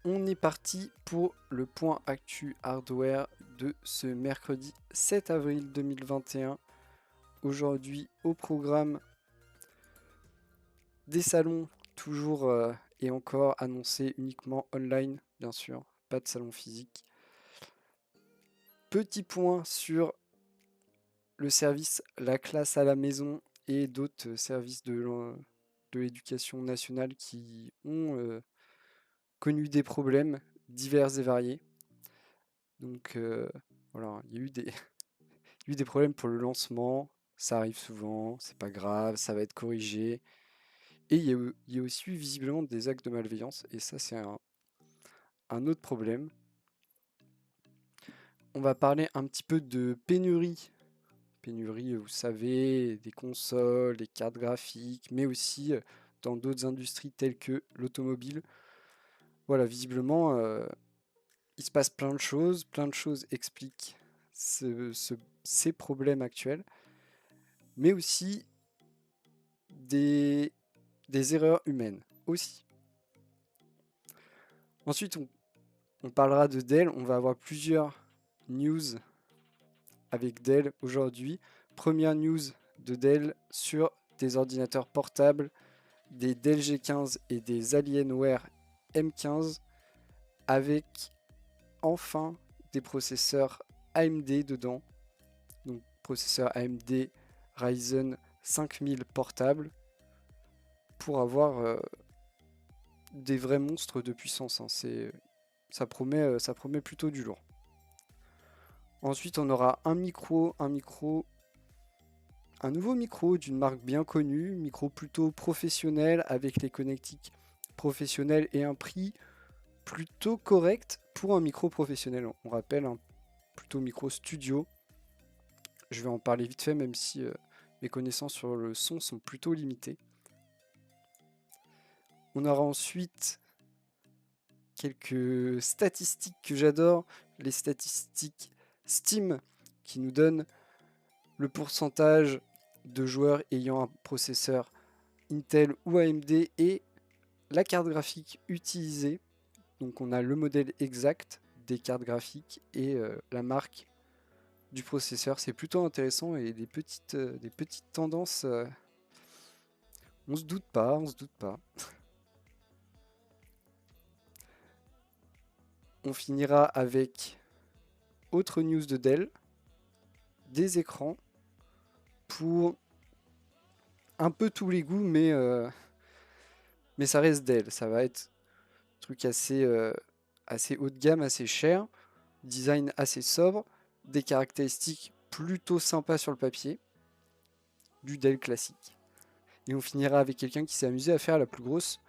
On est parti pour le point actu hardware de ce mercredi 7 avril 2021. Aujourd'hui au programme des salons, toujours et encore annoncés uniquement online, bien sûr, pas de salon physique. Petit point sur le service La classe à la maison et d'autres services de l'éducation nationale qui ont connu des problèmes divers et variés. Donc voilà, il y a eu des problèmes pour le lancement, ça arrive souvent, c'est pas grave, ça va être corrigé. Et il y a aussi eu visiblement des actes de malveillance, et ça c'est un autre problème. On va parler un petit peu de pénurie. Pénurie, vous savez, des consoles, des cartes graphiques, mais aussi dans d'autres industries telles que l'automobile. Voilà, visiblement, il se passe plein de choses expliquent ces problèmes actuels, mais aussi des, des erreurs humaines aussi. Ensuite, on parlera de Dell, on va avoir plusieurs news avec Dell aujourd'hui. Première news de Dell sur des ordinateurs portables, des Dell G15 et des Alienware M15 avec enfin des processeurs AMD dedans. Donc processeur AMD Ryzen 5000 portable pour avoir des vrais monstres de puissance. Hein. Ça promet plutôt du lourd. Ensuite, on aura un nouveau micro d'une marque bien connue, micro plutôt professionnel avec les connectiques professionnels et un prix plutôt correct pour un micro professionnel. On rappelle un plutôt micro studio. Je vais en parler vite fait, même si mes connaissances sur le son sont plutôt limitées. On aura ensuite quelques statistiques que j'adore, les statistiques Steam qui nous donnent le pourcentage de joueurs ayant un processeur Intel ou AMD et la carte graphique utilisée. Donc on a le modèle exact des cartes graphiques et la marque du processeur. C'est plutôt intéressant et des petites tendances. On se doute pas. On finira avec autre news de Dell, des écrans pour un peu tous les goûts, mais ça reste Dell. Ça va être un truc assez haut de gamme, assez cher, design assez sobre, des caractéristiques plutôt sympas sur le papier, du Dell classique. Et on finira avec quelqu'un qui s'est amusé à faire la plus grosse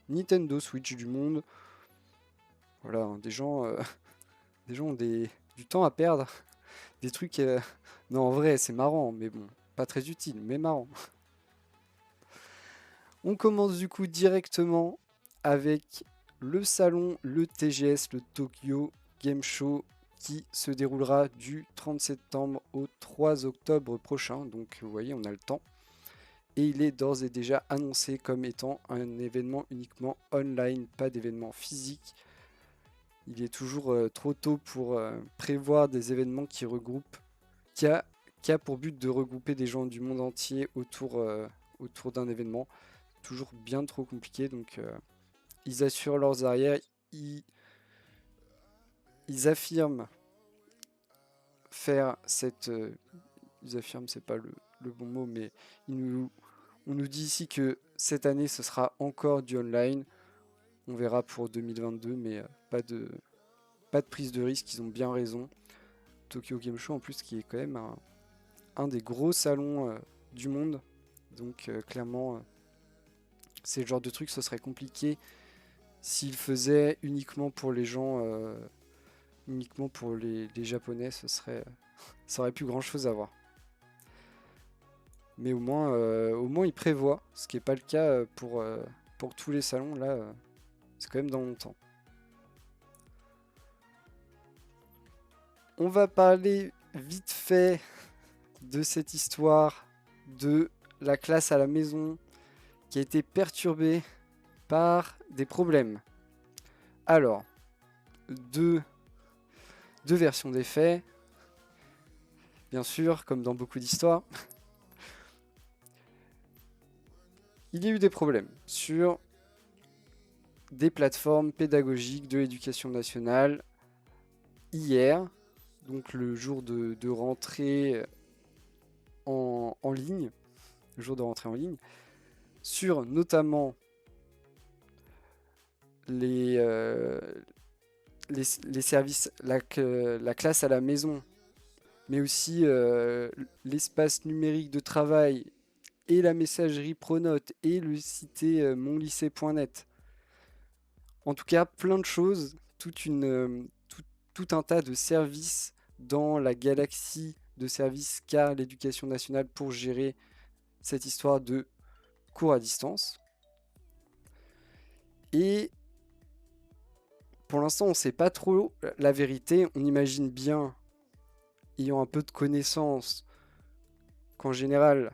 Nintendo Switch du monde. Voilà, hein, des gens ont du temps à perdre, des trucs... Non, en vrai, c'est marrant, mais bon, pas très utile, mais marrant. On commence du coup directement avec le salon, le TGS, le Tokyo Game Show, qui se déroulera du 30 septembre au 3 octobre prochain. Donc vous voyez, on a le temps. Et il est d'ores et déjà annoncé comme étant un événement uniquement online, pas d'événement physique. Il est toujours trop tôt pour prévoir des événements qui a pour but de regrouper des gens du monde entier autour d'un événement. Toujours bien trop compliqué, donc ils assurent leurs arrières, ils affirment faire ils affirment, c'est pas le bon mot, mais on nous dit ici que cette année ce sera encore du online. On verra pour 2022, mais pas de prise de risque, ils ont bien raison. Tokyo Game Show en plus qui est quand même un des gros salons du monde, donc clairement c'est le genre de truc, ce serait compliqué s'il faisait uniquement pour les gens, uniquement pour les Japonais, ça aurait plus grand chose à voir. Mais au moins il prévoit, ce qui n'est pas le cas pour tous les salons, là, c'est quand même dans longtemps. On va parler vite fait de cette histoire de la classe à la maison qui a été perturbée par des problèmes. Alors, deux versions des faits, bien sûr, comme dans beaucoup d'histoires. Il y a eu des problèmes sur des plateformes pédagogiques de l'éducation nationale hier, donc le jour de rentrée en ligne, le jour de rentrée en ligne, sur notamment les services, la classe à la maison, mais aussi l'espace numérique de travail et la messagerie Pronote et le site monlycée.net. En tout cas, plein de choses, tout un tas de services dans la galaxie de services qu'a l'éducation nationale pour gérer cette histoire de cours à distance. Et pour l'instant, on ne sait pas trop la vérité. On imagine bien, ayant un peu de connaissances, qu'en général,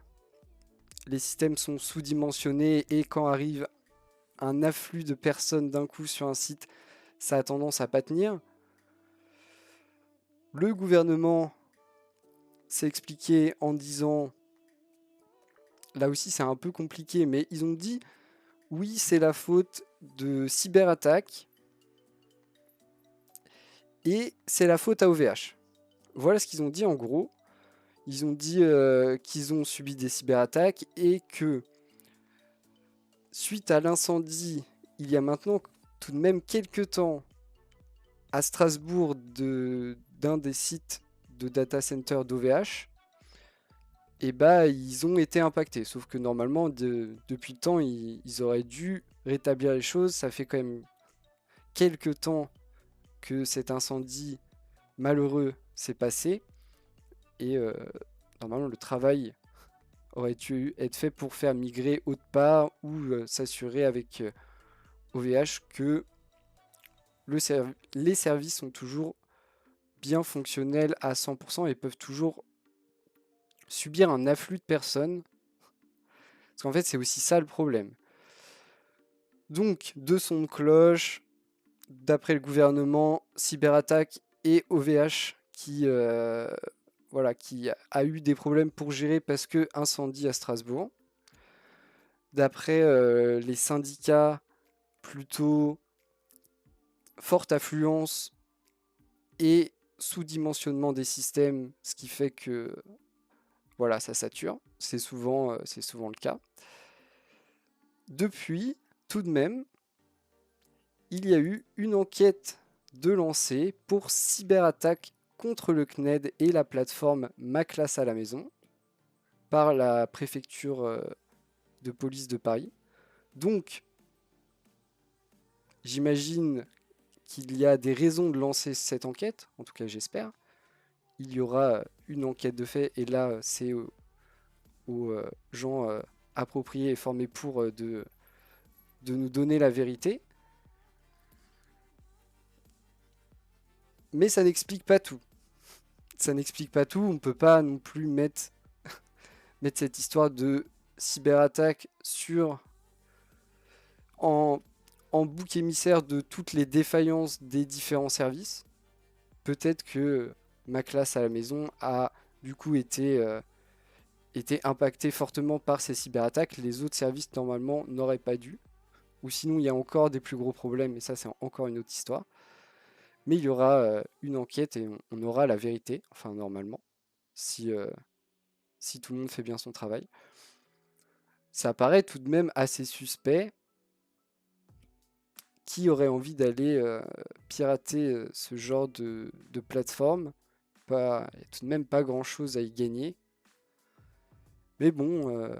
les systèmes sont sous-dimensionnés et quand arrive un afflux de personnes d'un coup sur un site, ça a tendance à pas tenir. Le gouvernement s'est expliqué en disant, là aussi c'est un peu compliqué, mais ils ont dit oui, c'est la faute de cyberattaques et c'est la faute à OVH. Voilà ce qu'ils ont dit en gros. Ils ont dit qu'ils ont subi des cyberattaques et que suite à l'incendie, il y a maintenant tout de même quelques temps à Strasbourg d'un des sites de data center d'OVH, et bah ils ont été impactés. Sauf que normalement, depuis le temps, ils auraient dû rétablir les choses. Ça fait quand même quelques temps que cet incendie malheureux s'est passé. Et normalement, le travail aurait dû être fait pour faire migrer autre part ou s'assurer avec OVH que les services sont toujours bien fonctionnels à 100% et peuvent toujours subir un afflux de personnes. Parce qu'en fait, c'est aussi ça le problème. Donc, deux sons de cloche, d'après le gouvernement, cyberattaque et OVH qui a eu des problèmes pour gérer parce que incendie à Strasbourg. D'après les syndicats, plutôt forte affluence et sous-dimensionnement des systèmes, ce qui fait que voilà, ça sature. C'est souvent le cas. Depuis, tout de même, il y a eu une enquête de lancée pour cyberattaque contre le CNED et la plateforme Ma classe à la maison par la préfecture de police de Paris. Donc, j'imagine qu'il y a des raisons de lancer cette enquête, en tout cas j'espère. Il y aura une enquête de fait et là c'est aux gens appropriés et formés pour de nous donner la vérité. Mais ça n'explique pas tout. Ça n'explique pas tout. On ne peut pas non plus mettre cette histoire de cyberattaque en bouc émissaire de toutes les défaillances des différents services. Peut-être que ma classe à la maison a du coup été impacté fortement par ces cyberattaques. Les autres services normalement n'auraient pas dû. Ou sinon il y a encore des plus gros problèmes, et ça c'est encore une autre histoire. Mais il y aura une enquête et on aura la vérité, enfin normalement, si tout le monde fait bien son travail. Ça paraît tout de même assez suspect. Qui aurait envie d'aller pirater ce genre de plateforme? Il n'y a tout de même pas grand-chose à y gagner. Mais bon,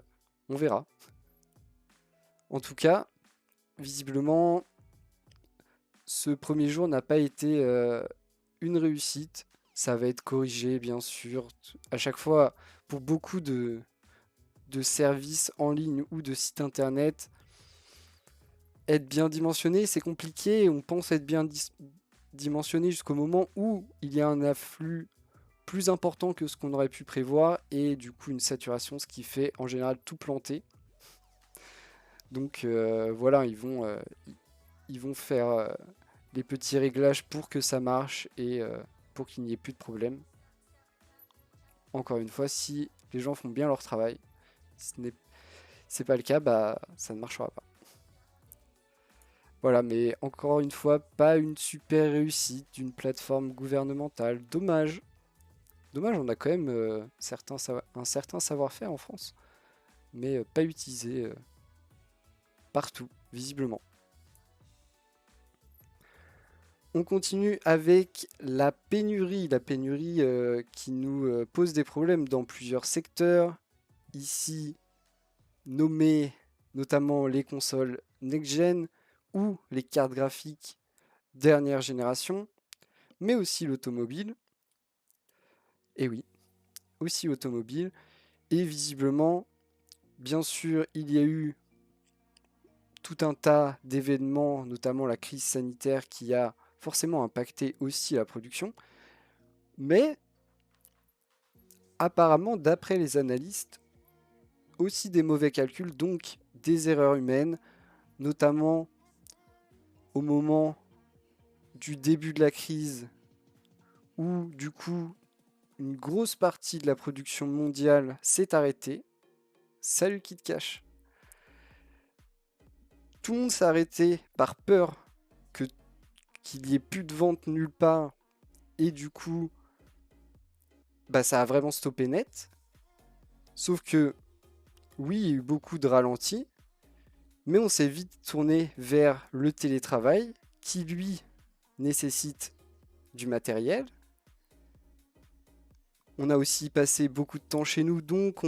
on verra. En tout cas, visiblement, ce premier jour n'a pas été une réussite. Ça va être corrigé, bien sûr. À chaque fois, pour beaucoup de services en ligne ou de sites internet, être bien dimensionné, c'est compliqué. On pense être bien dimensionné jusqu'au moment où il y a un afflux plus important que ce qu'on aurait pu prévoir et du coup une saturation, ce qui fait en général tout planter. Donc voilà, ils vont faire les petits réglages pour que ça marche et pour qu'il n'y ait plus de problème. Encore une fois, si les gens font bien leur travail, c'est pas le cas, bah ça ne marchera pas. Voilà, mais encore une fois, pas une super réussite d'une plateforme gouvernementale. Dommage. Dommage, on a quand même un certain savoir-faire en France, mais pas utilisé partout, visiblement. On continue avec la pénurie qui nous pose des problèmes dans plusieurs secteurs. Ici, nommés notamment les consoles next-gen ou les cartes graphiques dernière génération, mais aussi l'automobile. Et oui, aussi automobile. Et visiblement, bien sûr, il y a eu tout un tas d'événements, notamment la crise sanitaire qui a forcément impacté aussi la production. Mais apparemment, d'après les analystes, aussi des mauvais calculs, donc des erreurs humaines, notamment au moment du début de la crise, où du coup, une grosse partie de la production mondiale s'est arrêtée. Salut Kid Cash. Tout le monde s'est arrêté par peur qu'il n'y ait plus de vente nulle part, et du coup, bah, ça a vraiment stoppé net. Sauf que, oui, il y a eu beaucoup de ralentis, mais on s'est vite tourné vers le télétravail, qui lui nécessite du matériel. On a aussi passé beaucoup de temps chez nous, donc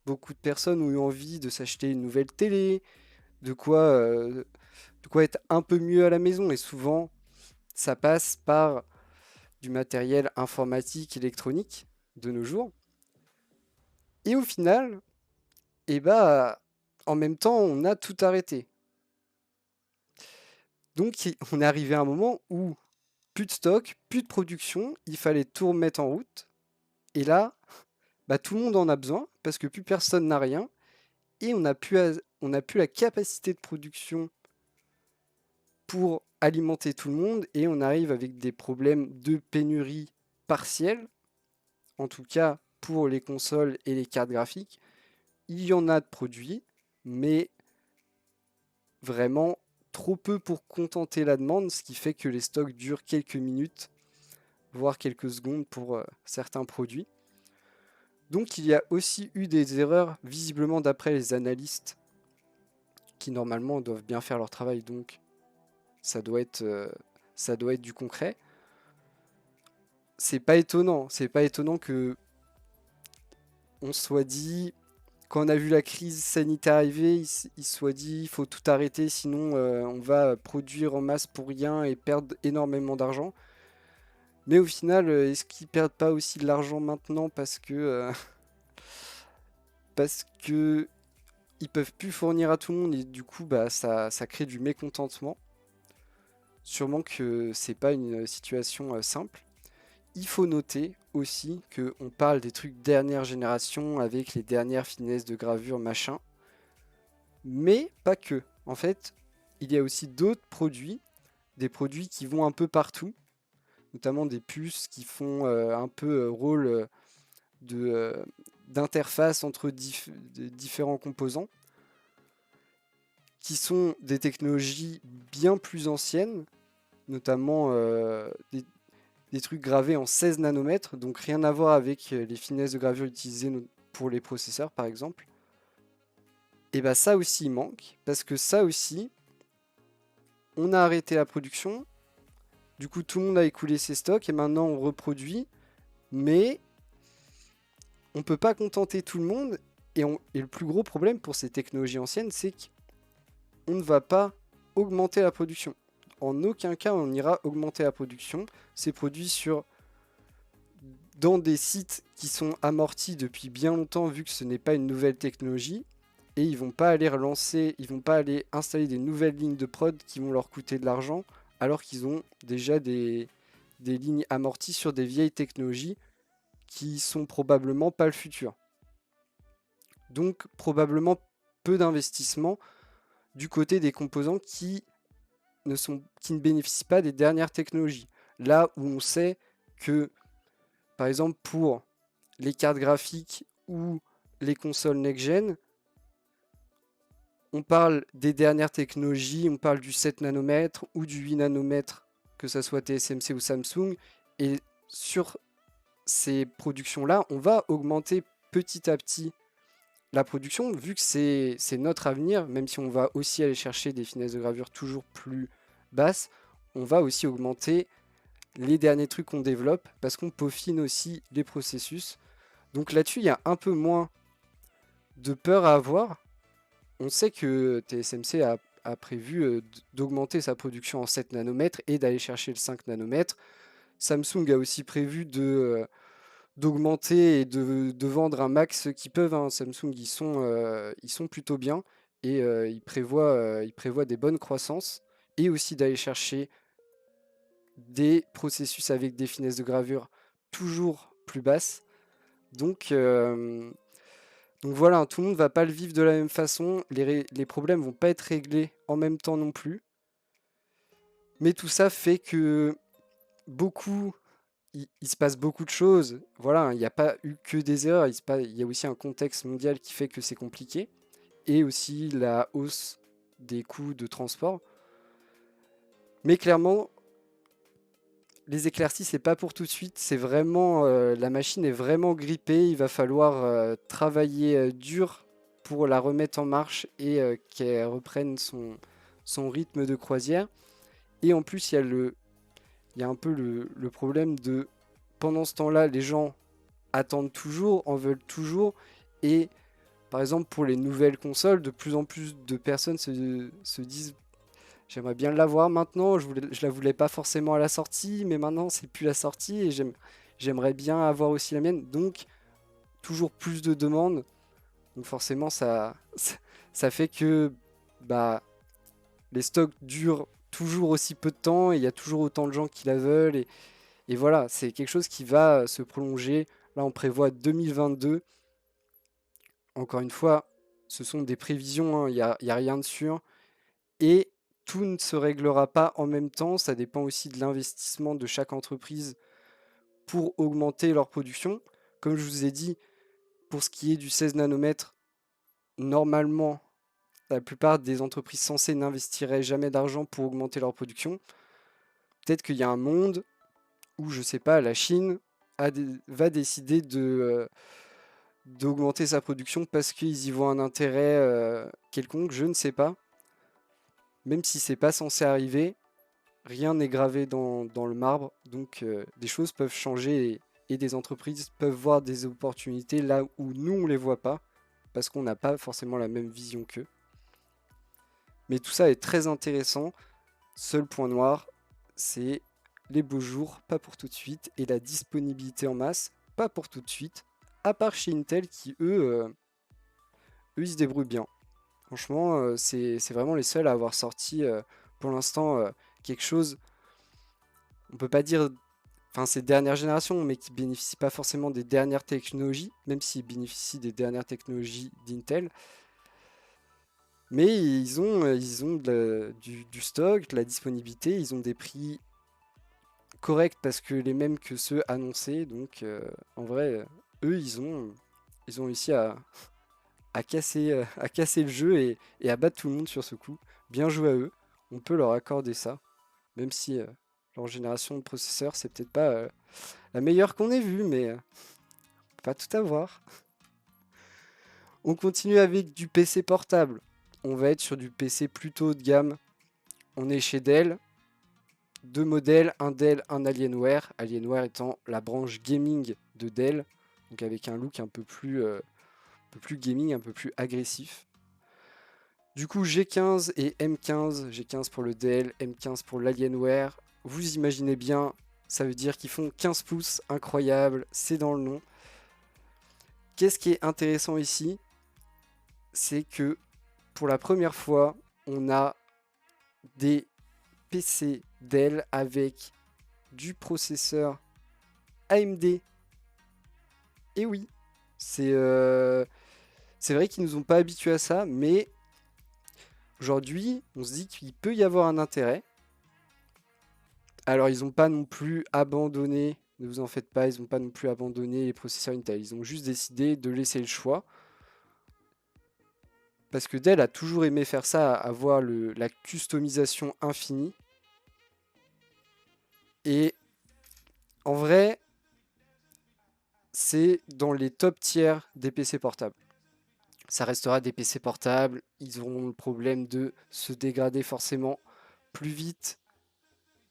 beaucoup de personnes ont eu envie de s'acheter une nouvelle télé, de quoi être un peu mieux à la maison. Et souvent, ça passe par du matériel informatique, électronique de nos jours. Et au final, eh bah, en même temps, on a tout arrêté. Donc, on est arrivé à un moment où plus de stock, plus de production, il fallait tout remettre en route. Et là, bah, tout le monde en a besoin parce que plus personne n'a rien. Et on n'a plus la capacité de production pour alimenter tout le monde. Et on arrive avec des problèmes de pénurie partielle, en tout cas pour les consoles et les cartes graphiques. Il y en a de produits, mais vraiment trop peu pour contenter la demande, ce qui fait que les stocks durent quelques minutes, voire quelques secondes pour certains produits. Donc il y a aussi eu des erreurs, visiblement d'après les analystes, qui normalement doivent bien faire leur travail, donc ça doit être du concret. C'est pas étonnant que on se soit dit, quand on a vu la crise sanitaire arriver, il se soit dit il faut tout arrêter, sinon on va produire en masse pour rien et perdre énormément d'argent. Mais au final, est-ce qu'ils perdent pas aussi de l'argent maintenant parce que ils peuvent plus fournir à tout le monde et du coup bah ça crée du mécontentement. Sûrement que c'est pas une situation simple. Il faut noter aussi qu'on parle des trucs dernière génération avec les dernières finesses de gravure machin. Mais pas que. En fait, il y a aussi d'autres produits, des produits qui vont un peu partout, notamment des puces qui font un peu rôle d'interface entre différents composants, qui sont des technologies bien plus anciennes, notamment des trucs gravés en 16 nanomètres, donc rien à voir avec les finesses de gravure utilisées pour les processeurs par exemple. Et bah ça aussi il manque, parce que ça aussi, on a arrêté la production, du coup tout le monde a écoulé ses stocks et maintenant on reproduit, mais on peut pas contenter tout le monde, et le plus gros problème pour ces technologies anciennes, c'est qu'on ne va pas augmenter la production. En aucun cas on ira augmenter la production, c'est produit dans des sites qui sont amortis depuis bien longtemps vu que ce n'est pas une nouvelle technologie, et ils vont pas aller installer des nouvelles lignes de prod qui vont leur coûter de l'argent alors qu'ils ont déjà des lignes amorties sur des vieilles technologies qui sont probablement pas le futur. Donc probablement peu d'investissement du côté des composants qui qui ne bénéficient pas des dernières technologies. Là où on sait que, par exemple, pour les cartes graphiques ou les consoles next-gen, on parle des dernières technologies, on parle du 7 nanomètres ou du 8 nanomètres, que ce soit TSMC ou Samsung. Et sur ces productions-là, on va augmenter petit à petit la production, vu que c'est notre avenir, même si on va aussi aller chercher des finesses de gravure toujours plus basses, on va aussi augmenter les derniers trucs qu'on développe, parce qu'on peaufine aussi les processus. Donc là-dessus, il y a un peu moins de peur à avoir. On sait que TSMC a prévu d'augmenter sa production en 7 nanomètres et d'aller chercher le 5 nanomètres. Samsung a aussi prévu d'augmenter et de vendre un max qu'ils peuvent, hein. Samsung, ils sont plutôt bien et ils prévoient des bonnes croissances et aussi d'aller chercher des processus avec des finesses de gravure toujours plus basses. Donc voilà, tout le monde va pas le vivre de la même façon, les problèmes vont pas être réglés en même temps non plus. Mais tout ça fait que il se passe beaucoup de choses. Voilà, il n'y a pas eu que des erreurs, il y a aussi un contexte mondial qui fait que c'est compliqué. Et aussi la hausse des coûts de transport. Mais clairement, les éclaircies, c'est pas pour tout de suite. C'est vraiment, la machine est vraiment grippée. Il va falloir travailler dur pour la remettre en marche et qu'elle reprenne son rythme de croisière. Et en plus, il y a un peu le problème de pendant ce temps-là, les gens attendent toujours, en veulent toujours. Et par exemple, pour les nouvelles consoles, de plus en plus de personnes se disent j'aimerais bien l'avoir maintenant, je la voulais pas forcément à la sortie, mais maintenant c'est plus la sortie et j'aimerais bien avoir aussi la mienne. Donc, toujours plus de demandes. Donc forcément, ça fait que bah, les stocks durent toujours aussi peu de temps et il y a toujours autant de gens qui la veulent. Et voilà, c'est quelque chose qui va se prolonger. Là, on prévoit 2022. Encore une fois, ce sont des prévisions, hein, il y a rien de sûr. Et tout ne se réglera pas en même temps. Ça dépend aussi de l'investissement de chaque entreprise pour augmenter leur production. Comme je vous ai dit, pour ce qui est du 16 nanomètres, normalement, la plupart des entreprises censées n'investiraient jamais d'argent pour augmenter leur production. Peut-être qu'il y a un monde où, je sais pas, la Chine va décider d'augmenter sa production parce qu'ils y voient un intérêt quelconque, je ne sais pas. Même si c'est pas censé arriver, rien n'est gravé dans le marbre, donc des choses peuvent changer et des entreprises peuvent voir des opportunités là où nous on les voit pas, parce qu'on n'a pas forcément la même vision qu'eux. Mais tout ça est très intéressant. Seul point noir, c'est les beaux jours, pas pour tout de suite, et la disponibilité en masse, pas pour tout de suite, à part chez Intel qui, eux ils se débrouillent bien. Franchement, c'est vraiment les seuls à avoir sorti pour l'instant quelque chose, on peut pas dire, enfin c'est dernière génération, mais qui bénéficie pas forcément des dernières technologies, même s'ils bénéficient des dernières technologies d'Intel. Mais ils ont du stock, de la disponibilité, ils ont des prix corrects parce que les mêmes que ceux annoncés. Donc en vrai, eux, ils ont réussi à casser le jeu et à battre tout le monde sur ce coup. Bien joué à eux, on peut leur accorder ça, même si leur génération de processeurs, c'est peut-être pas la meilleure qu'on ait vue, mais on peut pas tout avoir. On continue avec du PC portable. On va être sur du PC plutôt haut de gamme. On est chez Dell. Deux modèles, un Dell, un Alienware. Alienware étant la branche gaming de Dell, donc avec un look un peu plus gaming, un peu plus agressif. Du coup, G15 et M15. G15 pour le Dell, M15 pour l'Alienware. Vous imaginez bien, ça veut dire qu'ils font 15 pouces, incroyable, c'est dans le nom. Qu'est-ce qui est intéressant ici? C'est que pour la première fois, on a des PC Dell avec du processeur AMD. Et oui, c'est vrai qu'ils nous ont pas habitués à ça, mais aujourd'hui, on se dit qu'il peut y avoir un intérêt. Alors, ils n'ont pas non plus abandonné, ne vous en faites pas, ils n'ont pas non plus abandonné les processeurs Intel. Ils ont juste décidé de laisser le choix. Parce que Dell a toujours aimé faire ça, avoir la customisation infinie. Et en vrai, c'est dans les top tiers des PC portables. Ça restera des PC portables, ils auront le problème de se dégrader forcément plus vite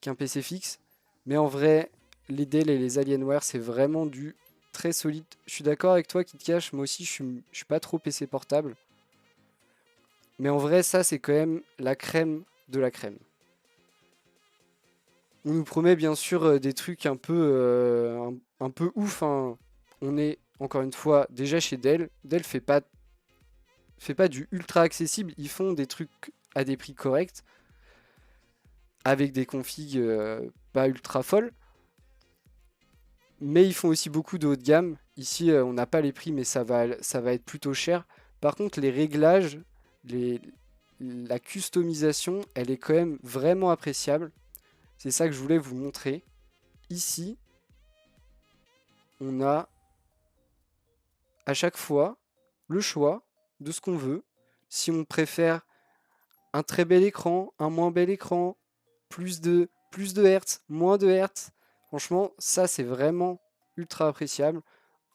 qu'un PC fixe. Mais en vrai, les Dell et les Alienware, c'est vraiment du très solide. Je suis d'accord avec toi, KitKash, moi aussi je suis pas trop PC portable. Mais en vrai, ça c'est quand même la crème de la crème. On nous promet bien sûr des trucs un peu ouf, hein. On est encore une fois déjà chez Dell. Dell fait pas du ultra accessible. Ils font des trucs à des prix corrects avec des configs pas ultra folles. Mais ils font aussi beaucoup de haut de gamme. Ici, on n'a pas les prix, mais ça va être plutôt cher. Par contre, les réglages, la customisation, elle est quand même vraiment appréciable. C'est ça que je voulais vous montrer. Ici, on a à chaque fois le choix de ce qu'on veut. Si on préfère un très bel écran, un moins bel écran, plus de Hertz, moins de Hertz. Franchement, ça c'est vraiment ultra appréciable.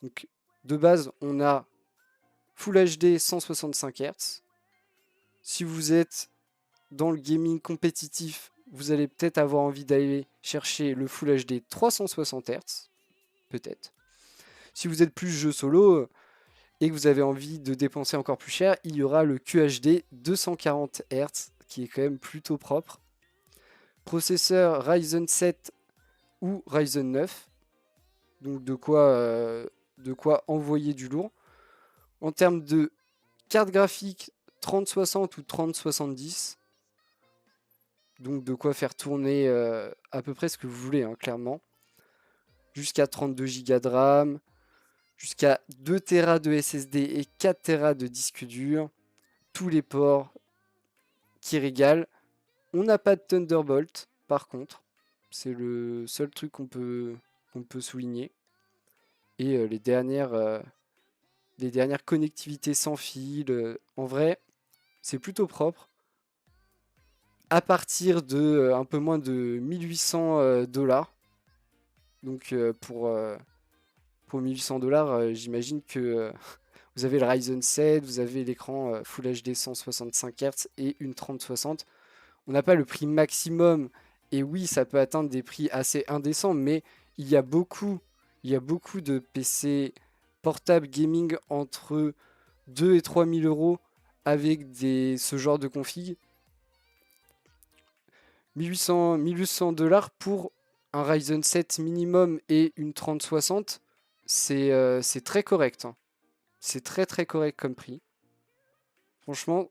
Donc de base, on a Full HD 165 Hz. Si vous êtes dans le gaming compétitif, vous allez peut-être avoir envie d'aller chercher le Full HD 360 Hz. Peut-être. Si vous êtes plus jeu solo et que vous avez envie de dépenser encore plus cher, il y aura le QHD 240 Hz qui est quand même plutôt propre. Processeur Ryzen 7 ou Ryzen 9. Donc de quoi envoyer du lourd. En termes de carte graphique 3060 ou 3070. Donc de quoi faire tourner à peu près ce que vous voulez, hein, clairement. Jusqu'à 32 Go de RAM. Jusqu'à 2 Tera de SSD et 4 Tera de disque dur. Tous les ports qui régalent. On n'a pas de Thunderbolt, par contre. C'est le seul truc qu'on peut souligner. Et les dernières connectivités sans fil, en vrai, c'est plutôt propre. À partir de un peu moins de 1800 $. Donc pour 1800 $, j'imagine que vous avez le Ryzen 7, vous avez l'écran Full HD 165 Hz et une 3060. On n'a pas le prix maximum, et oui, ça peut atteindre des prix assez indécents, mais il y a beaucoup de PC portables gaming entre 2 et 3000 euros avec ce genre de config. 1800 $ pour un Ryzen 7 minimum et une 3060, c'est très correct, hein. C'est très très correct comme prix. Franchement,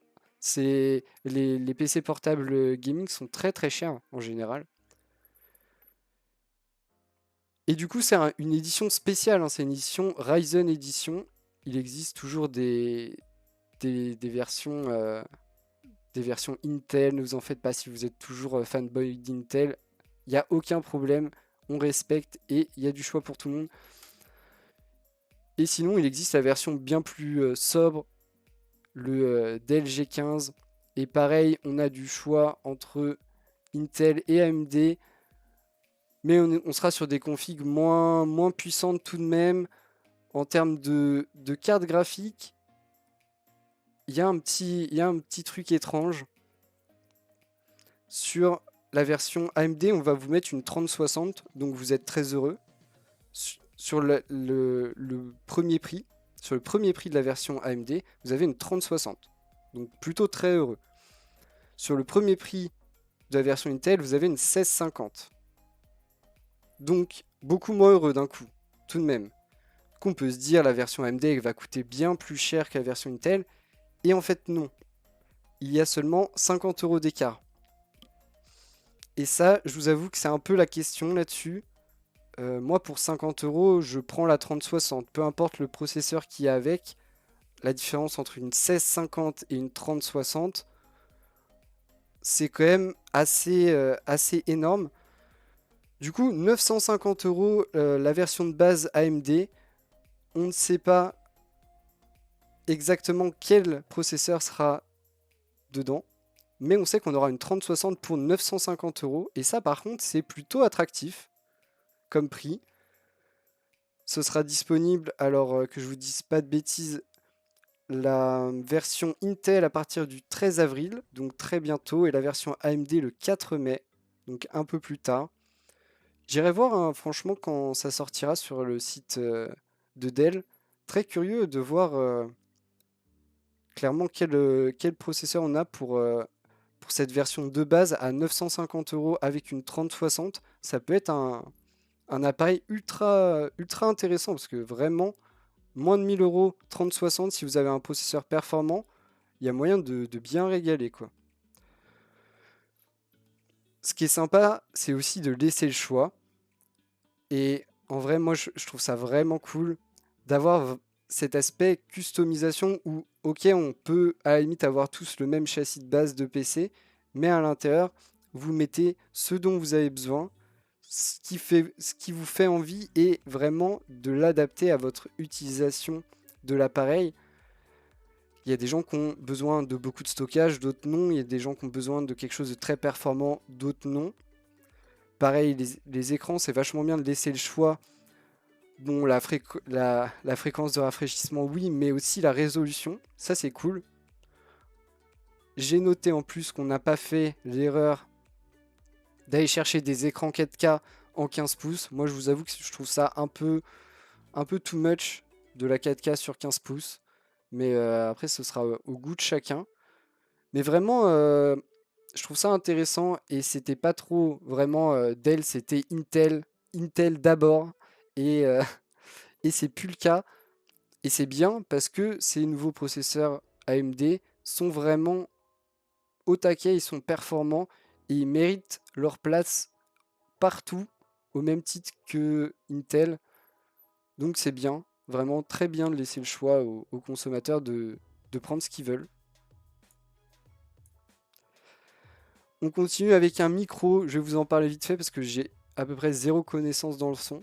les PC portables gaming sont très très chers en général. Et du coup, c'est une édition spéciale, hein, c'est une édition Ryzen Edition. Il existe toujours des versions Intel. Ne vous en faites pas si vous êtes toujours fanboy d'Intel. Il n'y a aucun problème, on respecte et il y a du choix pour tout le monde. Et sinon, il existe la version bien plus sobre, le Dell G15. Et pareil, on a du choix entre Intel et AMD. Mais on sera sur des configs moins puissantes tout de même. En termes de carte graphique, il y a un petit truc étrange. Sur la version AMD, on va vous mettre une 3060, donc vous êtes très heureux. Sur le premier prix, sur le premier prix de la version AMD, vous avez une 3060, donc plutôt très heureux. Sur le premier prix de la version Intel, vous avez une 1650. Donc beaucoup moins heureux d'un coup, tout de même. Qu'on peut se dire la version AMD va coûter bien plus cher que la version Intel, et en fait non. Il y a seulement 50 € d'écart. Et ça, je vous avoue que c'est un peu la question là-dessus. Moi, pour 50 €, je prends la 3060. Peu importe le processeur qu'il y a avec, la différence entre une 1650 et une 3060, c'est quand même assez énorme. Du coup, 950 € la version de base AMD. On ne sait pas exactement quel processeur sera dedans, mais on sait qu'on aura une 3060 pour 950 €. Et ça, par contre, c'est plutôt attractif comme prix. Ce sera disponible, alors que je vous dise pas de bêtises, la version Intel à partir du 13 avril, donc très bientôt, et la version AMD le 4 mai, donc un peu plus tard. J'irai voir hein, franchement quand ça sortira sur le site de Dell. Très curieux de voir clairement quel processeur on a pour cette version de base à 950 € avec une 3060. Ça peut être un appareil ultra intéressant parce que vraiment, moins de 1000 € 3060, si vous avez un processeur performant, il y a moyen de bien régaler quoi. Ce qui est sympa, c'est aussi de laisser le choix. Et en vrai, moi, je trouve ça vraiment cool d'avoir cet aspect customisation où, ok, on peut à la limite avoir tous le même châssis de base de PC, mais à l'intérieur, vous mettez ce dont vous avez besoin, ce qui vous fait envie et vraiment de l'adapter à votre utilisation de l'appareil. Il y a des gens qui ont besoin de beaucoup de stockage, d'autres non. Il y a des gens qui ont besoin de quelque chose de très performant, d'autres non. Pareil, les écrans, c'est vachement bien de laisser le choix. Bon, la fréquence de rafraîchissement, oui, mais aussi la résolution. Ça, c'est cool. J'ai noté en plus qu'on n'a pas fait l'erreur d'aller chercher des écrans 4K en 15 pouces. Moi, je vous avoue que je trouve ça un peu too much de la 4K sur 15 pouces. Mais après, ce sera au goût de chacun. Mais vraiment, je trouve ça intéressant et c'était pas trop vraiment Dell, c'était Intel. Intel d'abord et, et c'est plus le cas. Et c'est bien parce que ces nouveaux processeurs AMD sont vraiment au taquet, ils sont performants et ils méritent leur place partout au même titre que Intel. Donc c'est bien, vraiment très bien de laisser le choix aux consommateurs de prendre ce qu'ils veulent. On continue avec un micro, je vais vous en parler vite fait parce que j'ai à peu près zéro connaissance dans le son.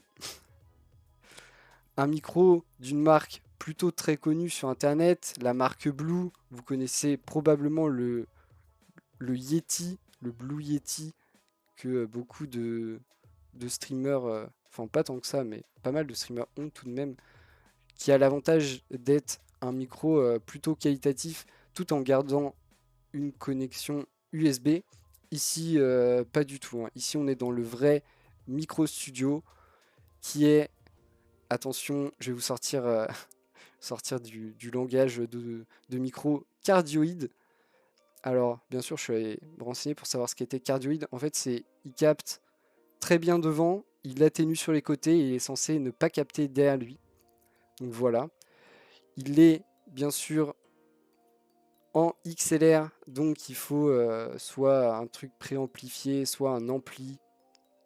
Un micro d'une marque plutôt très connue sur internet, la marque Blue. Vous connaissez probablement le Yeti, le Blue Yeti, que beaucoup de streamers, enfin pas tant que ça, mais pas mal de streamers ont tout de même, qui a l'avantage d'être un micro plutôt qualitatif tout en gardant une connexion USB. Ici, pas du tout, hein. Ici, on est dans le vrai micro studio qui est, attention, je vais vous sortir, sortir du langage de micro cardioïde. Alors, bien sûr, je suis allé me renseigner pour savoir ce qu'était cardioïde. En fait, il capte très bien devant, il atténue sur les côtés et il est censé ne pas capter derrière lui. Donc voilà. Il est bien sûr en XLR, donc il faut soit un truc préamplifié, soit un ampli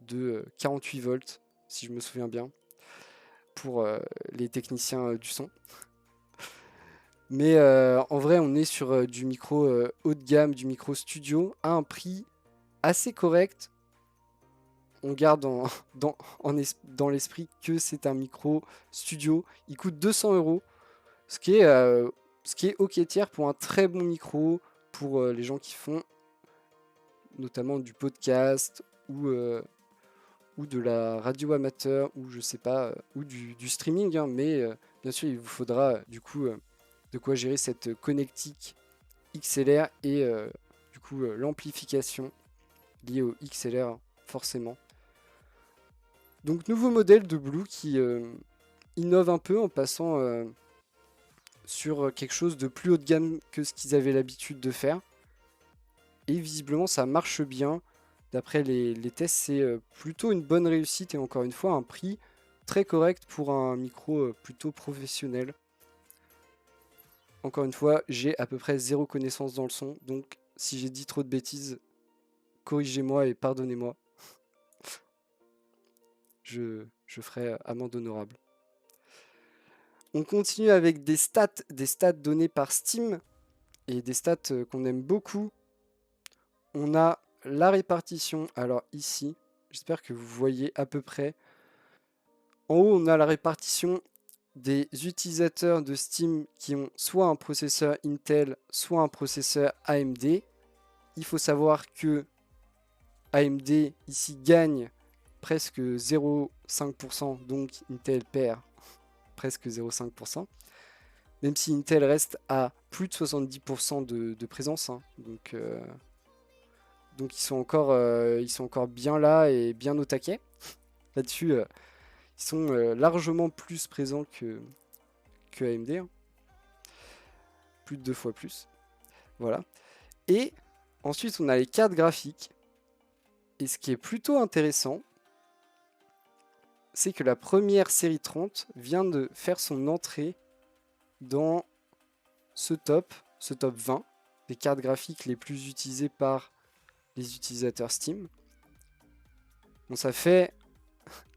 de 48 volts, si je me souviens bien, pour les techniciens du son. Mais en vrai, on est sur du micro haut de gamme, du micro studio, à un prix assez correct. On garde dans l'esprit que c'est un micro studio. Il coûte 200 €, ce qui est ok tiers pour un très bon micro, pour les gens qui font notamment du podcast ou de la radio amateur, ou je sais pas, ou du streaming. Hein, mais bien sûr, il vous faudra du coup de quoi gérer cette connectique XLR et du coup l'amplification liée au XLR forcément. Donc nouveau modèle de Blue qui innove un peu en passant sur quelque chose de plus haut de gamme que ce qu'ils avaient l'habitude de faire. Et visiblement ça marche bien. D'après les tests, c'est plutôt une bonne réussite et encore une fois un prix très correct pour un micro plutôt professionnel. Encore une fois, j'ai à peu près zéro connaissance dans le son, donc si j'ai dit trop de bêtises, corrigez-moi et pardonnez-moi. Je ferai amende honorable. On continue avec des stats données par Steam et des stats qu'on aime beaucoup. On a la répartition. Alors ici, J'espère que vous voyez à peu près. En haut, on a la répartition des utilisateurs de Steam qui ont soit un processeur Intel, soit un processeur AMD. Il faut savoir que AMD ici gagne presque 0,5%, donc Intel perd presque 0,5%. Même si Intel reste à plus de 70% de présence. Hein. Donc ils sont encore bien là et bien au taquet. Là-dessus, ils sont largement plus présents que AMD. Hein. Plus de 2 fois plus. Voilà. Et ensuite, on a les cartes graphiques. Et ce qui est plutôt intéressant, c'est que la première série 30 vient de faire son entrée dans ce top 20 des cartes graphiques les plus utilisées par les utilisateurs Steam. Bon, ça fait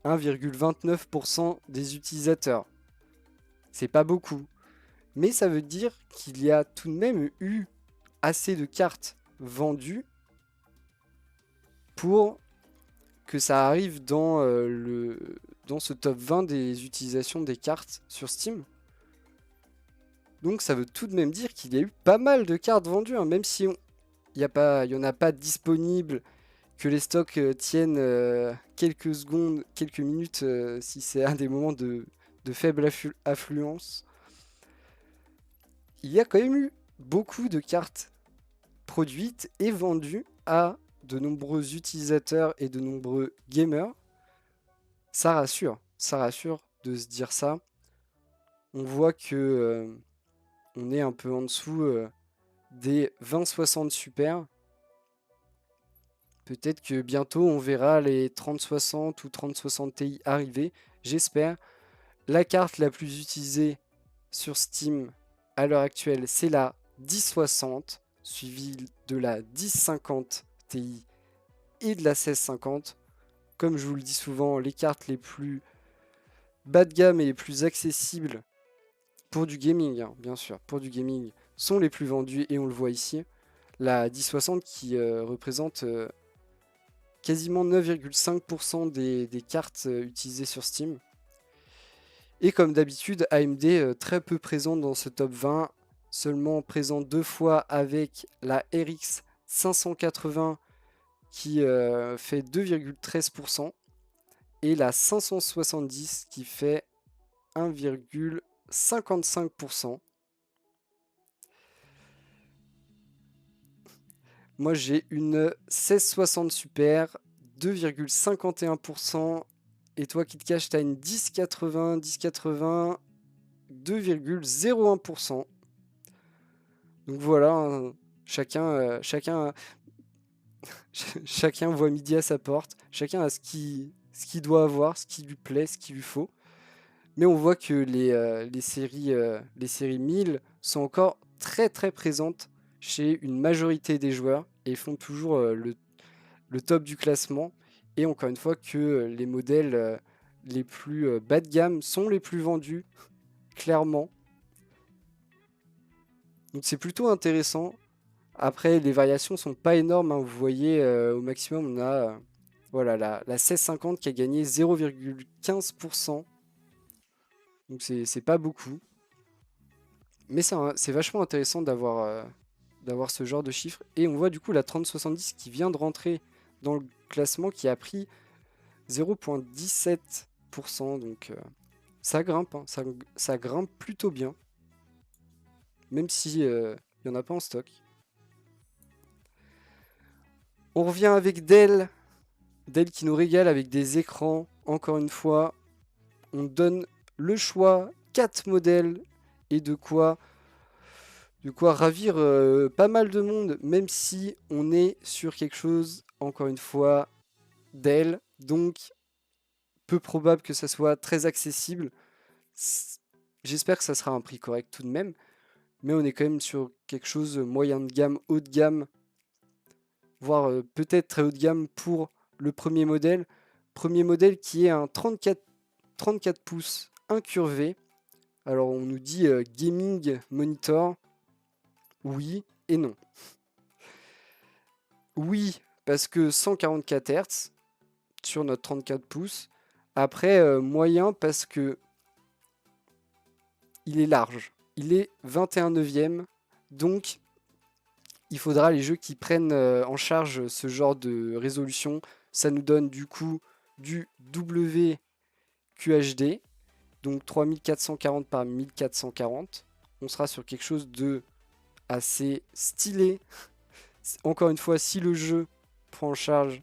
1,29% des utilisateurs. C'est pas beaucoup. Mais ça veut dire qu'il y a tout de même eu assez de cartes vendues pour que ça arrive dans ce top 20 des utilisations des cartes sur Steam. Donc ça veut tout de même dire qu'il y a eu pas mal de cartes vendues, hein, même si il n'y en a pas disponibles, que les stocks tiennent quelques secondes, quelques minutes, si c'est à des moments de faible affluence. Il y a quand même eu beaucoup de cartes produites et vendues à de nombreux utilisateurs et de nombreux gamers. Ça rassure de se dire ça. On voit que on est un peu en dessous des 2060 Super. Peut-être que bientôt on verra les 3060 ou 3060 Ti arriver, j'espère. La carte la plus utilisée sur Steam à l'heure actuelle, c'est la 1060, suivie de la 1050 Ti et de la 1650. Comme je vous le dis souvent, les cartes les plus bas de gamme et les plus accessibles pour du gaming, hein, bien sûr, pour du gaming, sont les plus vendues et on le voit ici. La 1060 qui représente quasiment 9,5% des cartes utilisées sur Steam. Et comme d'habitude, AMD très peu présent dans ce top 20, seulement présent 2 fois avec la RX 580 qui fait 2,13% et la 570 qui fait 1,55%. Moi j'ai une 1660 Super, 2,51%. Et toi qui te caches, tu as une 1080, 2,01%. Donc voilà, hein, chacun voit midi à sa porte. Chacun a ce qu'il doit avoir, ce qui lui plaît, ce qu'il lui faut. Mais on voit que les séries 1000 sont encore très très présentes chez une majorité des joueurs et font toujours le top du classement. Et encore une fois que les modèles les plus bas de gamme sont les plus vendus, clairement. Donc c'est plutôt intéressant. Après, les variations sont pas énormes. Hein. Vous voyez, au maximum, on a voilà, la 1650 qui a gagné 0,15%. Donc c'est pas beaucoup. Mais c'est vachement intéressant d'avoir ce genre de chiffres. Et on voit du coup la 3070 qui vient de rentrer dans le classement qui a pris 0,17%. Donc ça grimpe, hein, ça grimpe plutôt bien. Même si il n'y en a pas en stock. On revient avec Dell. Dell qui nous régale avec des écrans. Encore une fois, on donne le choix, 4 modèles et de quoi ravir pas mal de monde, même si on est sur quelque chose, encore une fois, Dell. Donc, peu probable que ça soit très accessible. J'espère que ça sera un prix correct tout de même. Mais on est quand même sur quelque chose moyen de gamme, haut de gamme, voire peut-être très haut de gamme pour le premier modèle. Premier modèle qui est un 34 pouces incurvé. Alors on nous dit gaming monitor. Oui et non. Oui, parce que 144 Hz, sur notre 34 pouces. Après, moyen parce que il est large. Il est 21 neuvième, donc il faudra les jeux qui prennent en charge ce genre de résolution. Ça nous donne du coup du WQHD, donc 3440 par 1440. On sera sur quelque chose de assez stylé. Encore une fois, si le jeu prend en charge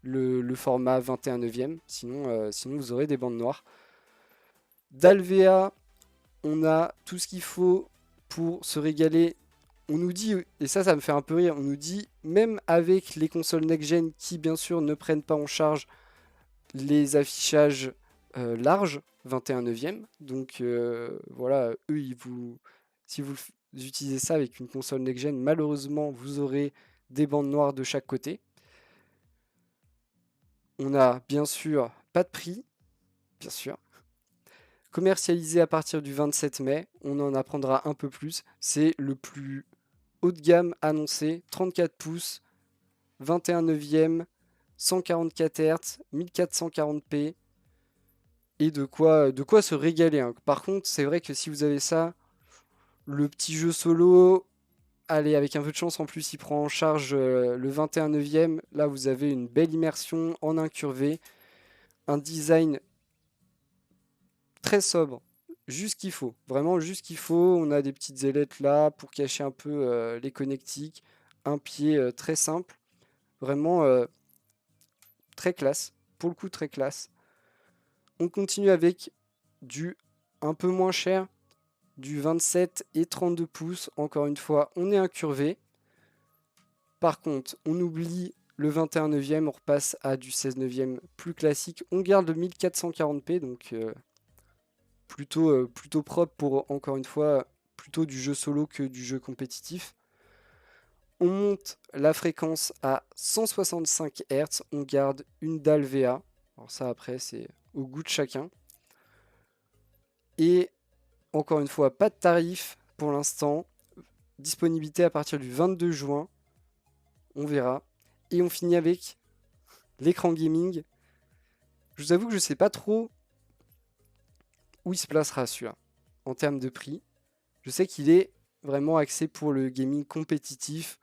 le format 21 neuvième, sinon vous aurez des bandes noires. D'Alvea, on a tout ce qu'il faut pour se régaler. On nous dit, et ça me fait un peu rire, on nous dit, même avec les consoles next-gen qui bien sûr ne prennent pas en charge les affichages larges, 21 neuvième, donc voilà, eux, si vous utilisez ça avec une console next-gen, malheureusement, vous aurez des bandes noires de chaque côté. On a bien sûr pas de prix, bien sûr. Commercialisé à partir du 27 mai, on en apprendra un peu plus. C'est le plus haut de gamme annoncé, 34 pouces, 21 neuvième, 144 Hz, 1440p, et de quoi se régaler, hein. Par contre, c'est vrai que si vous avez ça, le petit jeu solo, allez, avec un peu de chance, en plus, il prend en charge le 21 neuvième. Là, vous avez une belle immersion en incurvé, un design très sobre, juste qu'il faut, vraiment juste qu'il faut. On a des petites ailettes là pour cacher un peu les connectiques, un pied très simple, vraiment très classe, pour le coup très classe. On continue avec du un peu moins cher, du 27 et 32 pouces. Encore une fois, on est incurvé. Par contre, on oublie le 21 neuvième, on repasse à du 16 neuvième plus classique. On garde le 1440p, donc plutôt propre pour, encore une fois, plutôt du jeu solo que du jeu compétitif. On monte la fréquence à 165 Hz, on garde une dalle VA. Alors ça après c'est au goût de chacun. Et encore une fois, pas de tarif pour l'instant. Disponibilité à partir du 22 juin. On verra. Et on finit avec l'écran gaming. Je vous avoue que je ne sais pas trop où il se placera celui-là en termes de prix. Je sais qu'il est vraiment axé pour le gaming compétitif.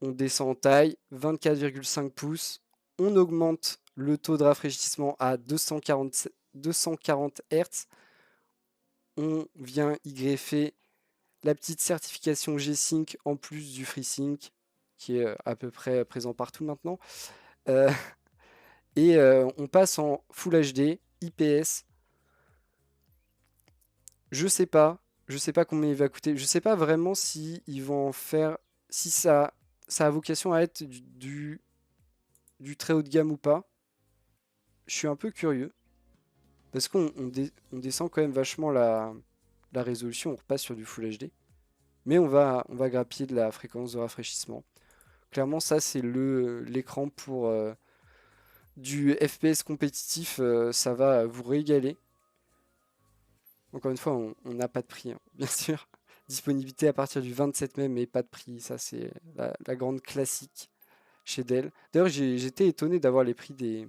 On descend en taille, 24,5 pouces. On augmente le taux de rafraîchissement à 240 Hz. On vient y greffer la petite certification G-Sync en plus du FreeSync, qui est à peu près présent partout maintenant. Et on passe en Full HD, IPS. Je sais pas combien il va coûter. Je sais pas vraiment si ils vont en faire, si ça a vocation à être du très haut de gamme ou pas. Je suis un peu curieux. Parce qu'on descend quand même vachement la résolution. On repasse sur du Full HD. Mais on va grappiller de la fréquence de rafraîchissement. Clairement, ça, c'est l'écran pour du FPS compétitif. Ça va vous régaler. Encore une fois, on n'a pas de prix, hein, bien sûr. Disponibilité à partir du 27 mai, mais pas de prix. Ça, c'est la grande classique chez Dell. D'ailleurs, j'étais étonné d'avoir les prix des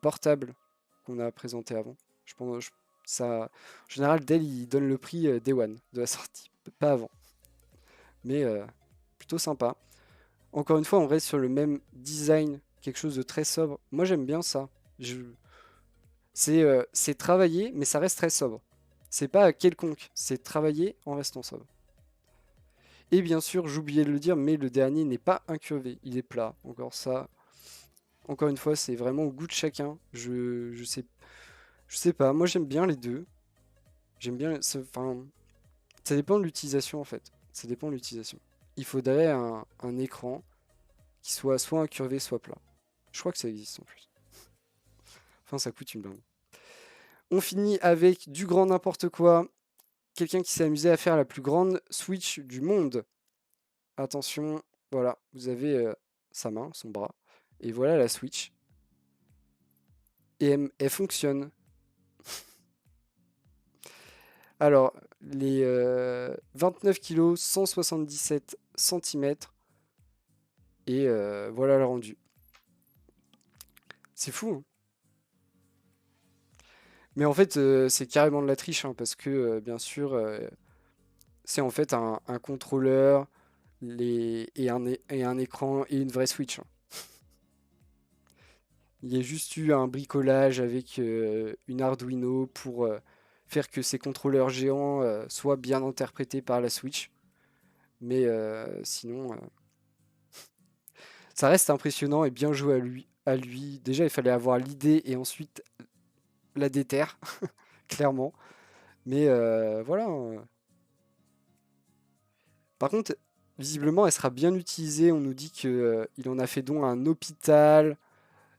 portables qu'on a présentés avant. Je pense, ça, en général, Dell, il donne le prix Day One de la sortie, pas avant. Mais plutôt sympa. Encore une fois, on reste sur le même design, quelque chose de très sobre. Moi, j'aime bien ça. C'est travaillé, mais ça reste très sobre. C'est pas quelconque, c'est travaillé en restant sobre. Et bien sûr, j'oubliais de le dire, mais le dernier n'est pas incurvé, il est plat. Encore une fois, c'est vraiment au goût de chacun. Je sais pas, moi j'aime bien les deux. J'aime bien, enfin, ça dépend de l'utilisation en fait. Ça dépend de l'utilisation. Il faudrait un écran qui soit incurvé, soit plat. Je crois que ça existe en plus. Enfin, ça coûte une blinde. On finit avec du grand n'importe quoi. Quelqu'un qui s'est amusé à faire la plus grande Switch du monde. Attention, voilà, vous avez sa main, son bras. Et voilà la Switch. Et elle fonctionne. Alors, les 29 kg, 177 cm. Et voilà le rendu. C'est fou, hein. Mais en fait, c'est carrément de la triche, hein, parce que, bien sûr, c'est en fait un contrôleur et un écran et une vraie Switch, hein. Il y a juste eu un bricolage avec une Arduino pour faire que ces contrôleurs géants soient bien interprétés par la Switch. Mais sinon, ça reste impressionnant et bien joué à lui. Déjà, il fallait avoir l'idée et ensuite la déterre, clairement. Mais voilà, hein. Par contre, visiblement, elle sera bien utilisée. On nous dit qu'il en a fait don à un hôpital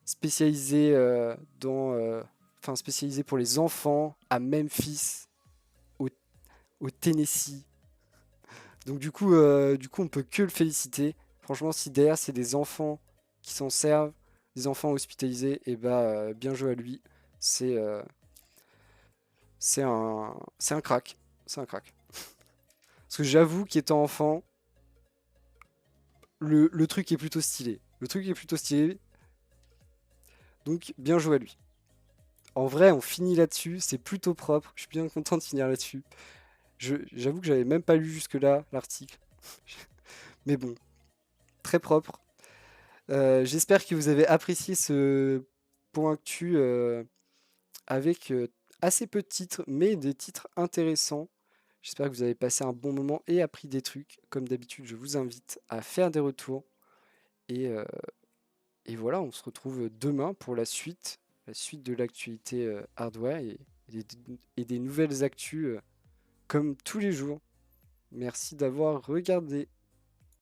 spécialisé enfin spécialisé pour les enfants à Memphis, au, au Tennessee. Donc du coup, on peut que le féliciter. Franchement, si derrière c'est des enfants qui s'en servent, des enfants hospitalisés, et bah bien joué à lui. C'est euh, c'est un crack, c'est un crack. Parce que j'avoue qu'étant enfant, le truc est plutôt stylé. Le truc est plutôt stylé, donc bien joué à lui. En vrai, on finit là-dessus, c'est plutôt propre. Je suis bien content de finir là-dessus. J'avoue que j'avais même pas lu jusque-là l'article. Mais bon, très propre. J'espère que vous avez apprécié ce point actu avec assez peu de titres, mais des titres intéressants. J'espère que vous avez passé un bon moment et appris des trucs. Comme d'habitude, je vous invite à faire des retours. Et, euh, et voilà, on se retrouve demain pour la suite de l'actualité hardware et des nouvelles actus comme tous les jours. Merci d'avoir regardé.